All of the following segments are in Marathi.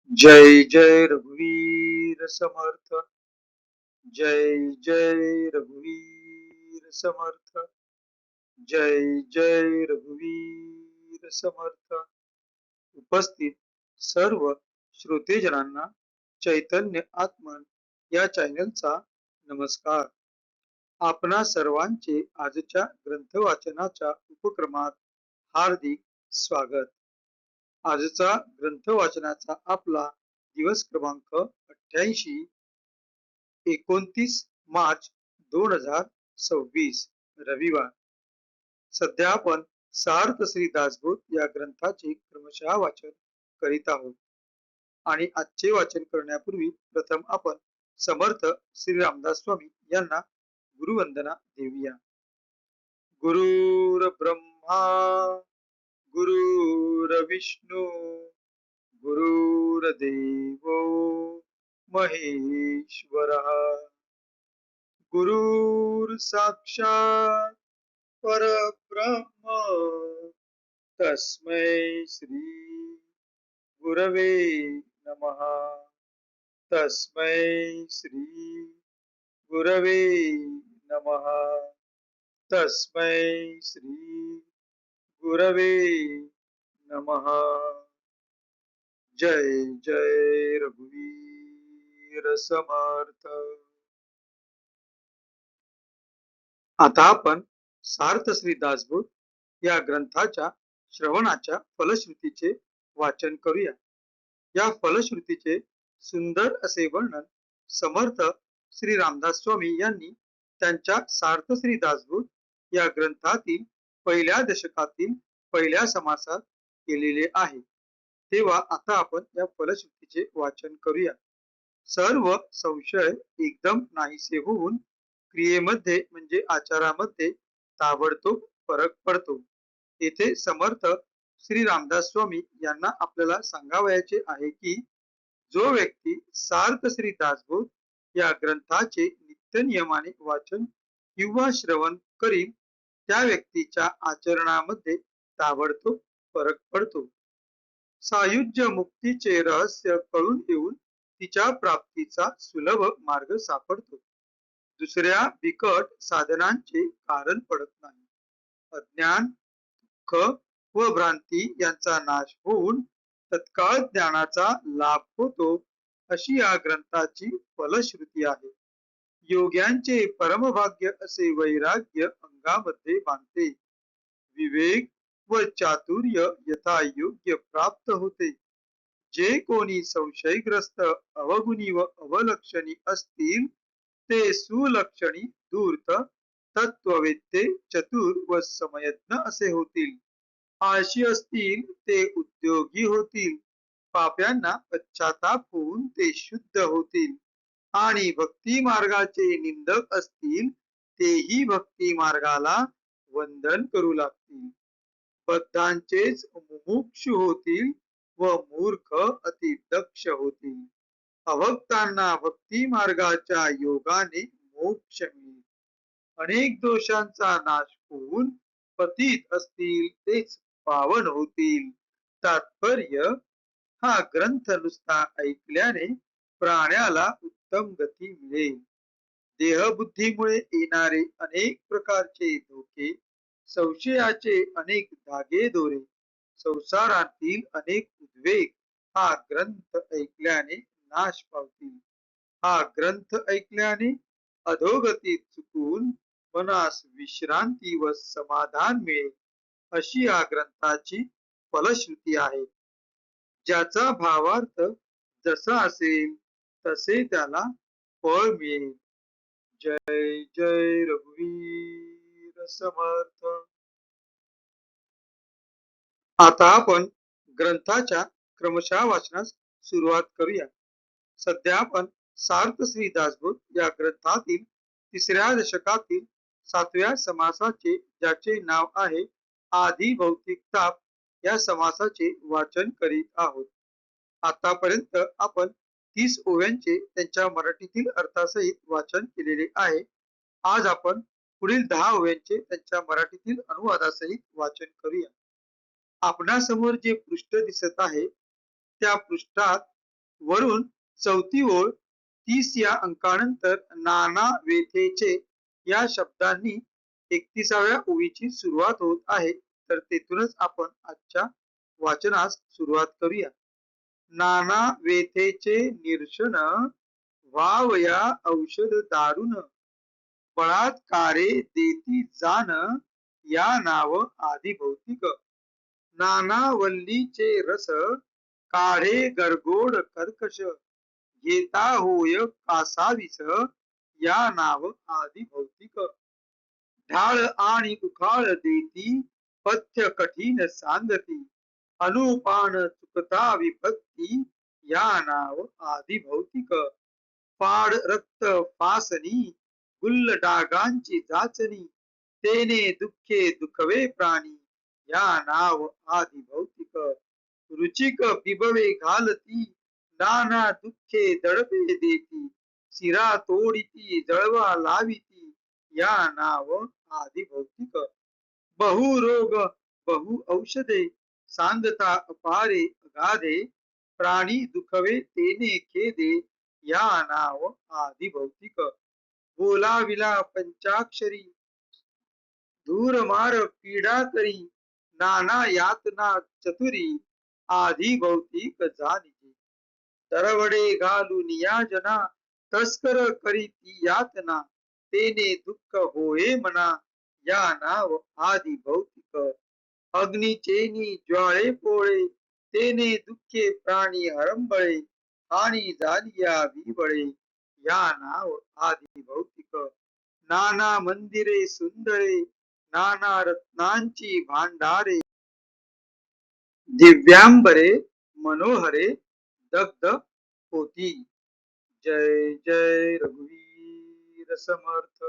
जय जय रघुवीर समर्थ। जय जय रघुवीर समर्थ। जय जय रघुवीर समर्थ। उपस्थित सर्व श्रोतेजनांना चैतन्य आत्मन या चॅनलचा नमस्कार। आपणा सर्वांचे आजच्या ग्रंथ वाचनाच्या उपक्रमात हार्दिक स्वागत। आजचा ग्रंथ वाचनाचा आपला दिवस क्रमांक 88, 29 मार्च 2026 रविवार। सध्या आपण सार्थ श्री दासबोध या ग्रंथाचे क्रमशः वाचन करीत आहोत आणि आजचे वाचन करण्यापूर्वी प्रथम आपण समर्थ श्री रामदास स्वामी यांना गुरुवंदना देऊया। गुरुर ब्रह्मा गुरुर्विष्णू गुरुर्देवो महेश्वरः गुरुर्साक्षात् परब्रह्म तस्मै श्री गुरवे नमः। तस्मै श्री गुरवे नमः। तस्मै श्री गुरवे नमः। जय जय रघुवीर समर्थ। आता आपण सार्थ श्री दासबोध या ग्रंथाच्या श्रवणाच्या फलश्रुतीचे वाचन करूया। या फलश्रुतीचे सुंदर असे वर्णन समर्थ श्री रामदास स्वामी यांनी त्यांच्या सार्थ श्री दासबोध या ग्रंथातील पहिल्या दशकातील पहिल्या समासात केलेले आहे। तेव्हा आता आपण या फलश्रुतीचे वाचन करूया। सर्व संशय एकदम नाहीसे होऊन क्रियेमध्ये म्हणजे आचारामध्ये ताबडतोब फरक पडतो। येथे समर्थ श्री रामदास स्वामी यांना आपल्याला सांगावयाचे आहे की जो व्यक्ती सार्थ श्री दासबोध या ग्रंथाचे नित्य नियमाने वाचन किंवा श्रवण करील त्या व्यक्तीच्या आचरणामध्ये ताबडतोब फरक पडतो। सायुज्य मुक्तीचे रहस्य कळून येऊन तिच्या प्राप्तीचा सुलभ मार्ग सापडतो। दुसऱ्या बिकट साधनांचे कारण पडत नाही। अज्ञान दुःख व भ्रांती यांचा नाश होऊन तत्काळ ज्ञानाचा लाभ होतो अशी या ग्रंथाची फलश्रुती आहे। योग्यांचे परमभाग्य असे वैराग्य अंगामध्ये बांधते। विवेक व चातुर्य यथायोग्य प्राप्त होते। जे कोणी संशयग्रस्त अवगुणी व अवलक्षणी असतील ते सुलक्षणी धूर्त तत्ववेत्ते चतुर व समयज्ञ असे होतील। आळशी असतील ते उद्योगी होतील। पाप्यांना पश्चाताप होऊन ते शुद्ध होतील आणि भक्ती मार्गाचे निंदक असतील तेही भक्ती मार्गाला वंदन करू लागतील। बद्धांचेच मुमुक्षु होतील व मूर्ख अति दक्ष होतील। अभक्तांना भक्ती मार्गाच्या योगाने मोक्ष मिळेल। अनेक दोषांचा नाश होऊन पतित असतील तेच पावन होतील। तात्पर्य हा ग्रंथ नुसता ऐकल्याने प्राण्याला उत्तम गती मिळेल। देहबुद्धीमुळे येणारे अनेक प्रकारचे धोके, संशयाचे अनेक धागे दोरे, संसारातील अनेक उद्वेग हा ग्रंथ ऐकल्याने नाश पावतील। हा ग्रंथ ऐकल्याने अधोगतीत चुकून मनास विश्रांती व समाधान मिळेल अशी या ग्रंथाची फलश्रुती आहे। ज्याचा भावार्थ जसा असेल तसे त्याला फळ मिळेल। जय जय रघुवीर समर्थ। आता आपण ग्रंथाच्या क्रमशः वाचनास सुरुवात करूया। सध्या आपण सार्थ श्री दासबोध या ग्रंथातील तिसऱ्या दशकातील 7व्या समासाचे ज्याचे नाव आहे आदि भौतिक ताप या समासाचे वाचन करीत आहोत। आतापर्यंत आपण 30 ओव्यांचे त्यांच्या मराठीतील अर्थासहित वाचन केलेले आहे। आज आपण पुढील 10 ओव्यांचे त्यांच्या मराठीतील अनुवादासहित वाचन करूया। आपणासमोर जे पृष्ठ दिसत आहे त्या पृष्ठात वरून चौथी ओळ 30 या अंकानंतर नाना वेथेचे या शब्दांनी 31व्या ओळीची सुरुवात होत आहे. तर तेथूनच आपण आजच्या वाचनास सुरुवात करूया. नाना वेथेचे निरसन व्हावया औषध दारुण बळात्कारे देती जाण या नाव आधी भौतिक नाना वल्लीचे रस काढे गरगोड कर्कश घेता होय कासावीस या नाव आधी भौतिक ढाळ आणि उखाळ देती पथ्य कठीण सांगती अनुपान चुकता विभक्ती या नाव आधी भौतिक पाड रक्त फासनी गुल्ल डागांची जाचणी तेने दुःखे दुखवे प्राणी या नाव आधी भौतिक रुचिक बिबवे घालती नाना दुःखे दडपे देती शिरा तोडिती जळवा लाविती या नाव आधी भौतिक बहुरोग बहु औषधे सांगता अपारे अगाधे प्राणी दुखवे तेने खेदे या नाव आधी भौतिक बोलाविला पंचाक्षरी दूर मार पीडा करी नाना यातना चतुरी आधी भौतिक जाणीती तरवडे घालून या जना तस्कर करी ती यातना तेने दुःख होये मना या नाव आधी भौतिक अग्निचेनी ज्वाळे पोळे तेने दुःखे प्राणी हरंबळे आणि झालिया विबळे या नाव आधी भौतिक नाना मंदिरे सुंदरे नाना रत्नांची भांडारे दिव्यांबरे मनोहरे दग्ध होती. जय जय रघुवीर समर्थ.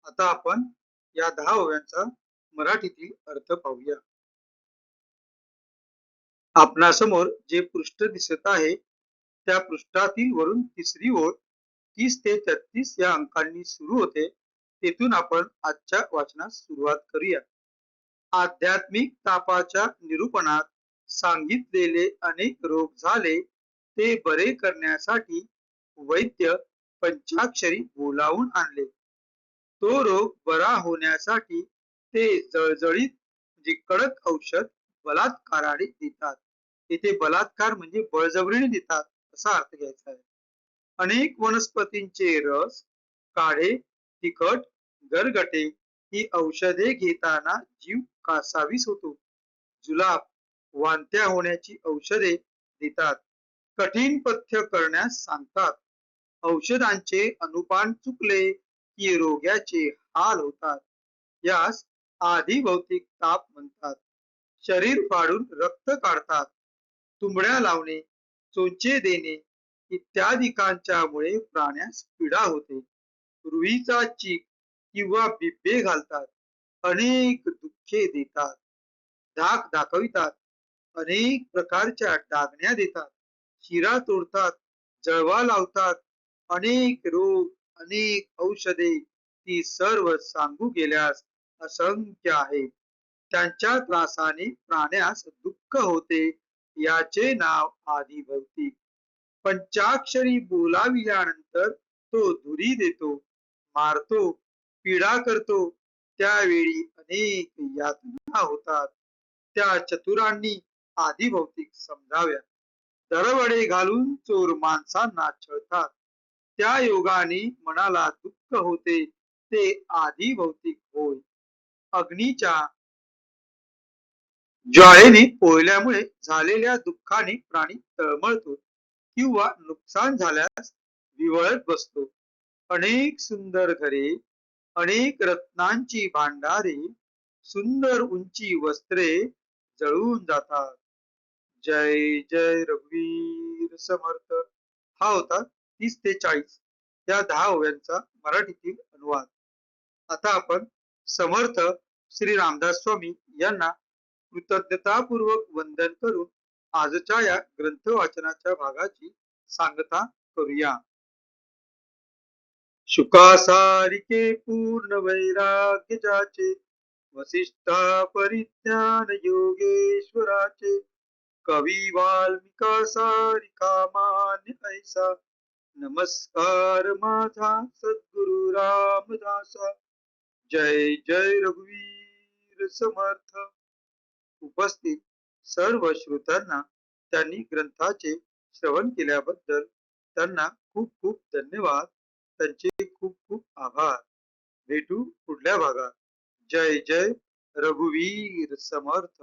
आता आपण या 10 ओव्यांचा मराठीतील अर्थ पाहूया. आपणासमोर जे पृष्ठ दिसत आहे त्या पृष्ठातील वरून तिसरी ओळ 30 ते 33 या अंकांनी सुरू होते. तेथून आपण आजच्या वाचनास सुरुवात करूया. आध्यात्मिक तापाच्या निरूपणात सांगितलेले अनेक रोग झाले ते बरे करण्यासाठी वैद्य पंचाक्षरी बोलावून आणले. तो रोग बरा होण्यासाठी ते जळजळीत म्हणजे कडक औषध बलात्काराने देतात. इथे बलात्कार म्हणजे बळजबरीने देतात असा अर्थ घ्यायचा आहे. अनेक वनस्पतींचे रस काढे तिखट गरगटे ही औषधे घेताना जीव कासावीस होतो. जुलाब वांत्या होण्याची औषधे देतात. कठीण पथ्य करण्यास सांगतात. औषधांचे अनुपान चुकले की रोग्याचे हाल होतात. यास आधी भौतिक ताप म्हणतात. शरीर फाडून रक्त काढतात. तुंबड्या लावणे चोचे देणे इत्यादिकांच्यामुळे प्राण्यास पीडा होते. रुईचा चीक किंवा बिब्बे घालतात. अनेक दुःखे देतात. धाक दाखवितात. अनेक प्रकारच्या डागण्या देतात. शिरा तोडतात. जळवा लावतात. अनेक रोग अनेक औषधे ती सर्व सांगू गेल्यास असंख्य आहेत. त्यांच्या त्रासाने प्राण्यास दुःख होते याचे नाव आधी भौतिक. पंचाक्षरी बोलाविल्यानंतर तो धुरी देतो मारतो पीडा करतो त्यावेळी अनेक यातना होतात. त्या चतुरांनी आधी भौतिक समजाव्या. दरवडे घालून चोर माणसांना छळतात. त्या योगाने मनाला दुःख होते ते आधी भौतिक होय. अग्नीच्या ज्वाळेने पोळल्यामुळे झालेल्या दुःखाने प्राणी तळमळतो किंवा नुकसान झाल्यास विवळत बसतो. अनेक सुंदर घरे अनेक रत्नांची भांडारे सुंदर उंची वस्त्रे जळून जातात. जय जय रघुवीर समर्थ. हा होता 30 ते 40 या 10 ओव्यांचा मराठीतील अनुवाद. आता आपण समर्थ श्री रामदास स्वामी यांना कृतज्ञतापूर्वक वंदन करून आजच्या या ग्रंथ वाचनाच्या भागाची सांगता करूया. शुकासारिके पूर्ण वैराग्य जाचे वसिष्ठा परिज्ञान योगेश्वराचे कवी वाल्मिका सारिका मान्य ऐसा, नमस्कार माझा सद्गुरु रामदासा. जय जय रघुवीर समर्थ. उपस्थित सर्व श्रोत्यांना त्यांनी ग्रंथाचे श्रवण केल्याबद्दल त्यांना खूप खूप धन्यवाद. त्यांचे खूप खूप आभार. भेटू पुढल्या भागात. जय जय रघुवीर समर्थ.